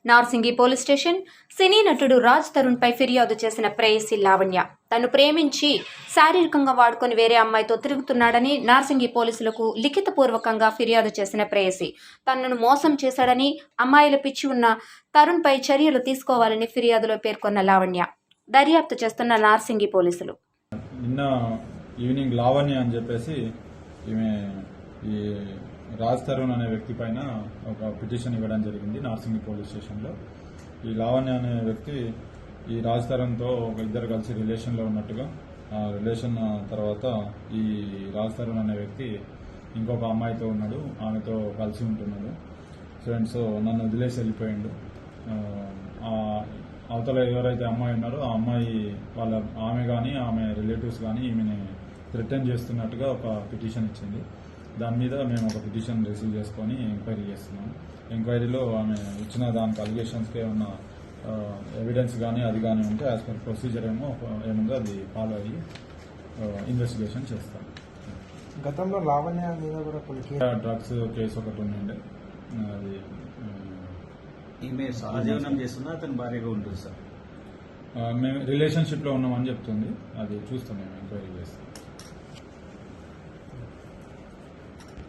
Narsingi police station సినీ నటుడు రాజ్ తరుణ్ పై ఫిర్యాదు చేసిన ప్రేయసి లావణ్య తను ప్రేమించి శారీరకంగా వాడుకొని వేరే అమ్మాయితో తిరుగుతున్నాడని నార్సింగి పోలీసులకు లిఖితపూర్వకంగా ఫిర్యాదు చేసిన ప్రేయసి తనను మోసం చేశాడని అమ్మాయిల పిచ్చి ఉన్న తరుణ్ పై చర్యలు తీసుకోవాలని ఫిర్యాదులో పేర్కొన్న లావణ్య దర్యాప్తు చేస్తున్న నార్సింగి పోలీసులు నిన్న ఈవినింగ్ లావణ్య అని చెప్పేసి ఈమె ఈ రాజ్ తరుణ్ అనే వ్యక్తి పైన ఒక పిటిషన్ ఇవ్వడం జరిగింది నార్సింగి పోలీస్ స్టేషన్లో. ఈ లావణ్య అనే వ్యక్తి ఈ రాజ్ తరుణ్తో ఒక ఇద్దరు కలిసి రిలేషన్లో ఉన్నట్టుగా, ఆ రిలేషన్ తర్వాత ఈ రాజ్ తరుణ్ అనే వ్యక్తి ఇంకొక అమ్మాయితో ఉన్నాడు, ఆమెతో కలిసి ఉంటున్నాడు. సో నన్ను వదిలేసి వెళ్ళిపోయిండు. అవతల ఎవరైతే అమ్మాయి ఉన్నారో ఆ అమ్మాయి ఆమె కానీ ఆమె రిలేటివ్స్ కానీ ఈమెని థ్రెటన్ చేస్తున్నట్టుగా ఒక పిటిషన్ ఇచ్చింది. దాని మీద మేము ఒక పిటిషన్ రిసీవ్ చేసుకొని ఎంక్వైరీ చేస్తున్నాం. ఎంక్వైరీలో ఆమె ఇచ్చిన దానికి అలిగేషన్స్కి ఉన్న ఎవిడెన్స్ కానీ అది కానీ ఉంటే యాజ్ పర్ ప్రొసీజర్ ఏముందో అది ఫాలో అయ్యి ఇన్వెస్టిగేషన్ చేస్తాం. గతంలో లావణ్య మీద కూడా డ్రగ్స్ కేసు ఒకటి ఉండే, అది ఈమె సహజీవనం చేస్తున్నా అతను భార్యగా ఉంటుంది సార్. మేము రిలేషన్షిప్లో ఉన్నామని చెప్తుంది, అది చూస్తాం, మేము ఎంక్వైరీ చేస్తాం.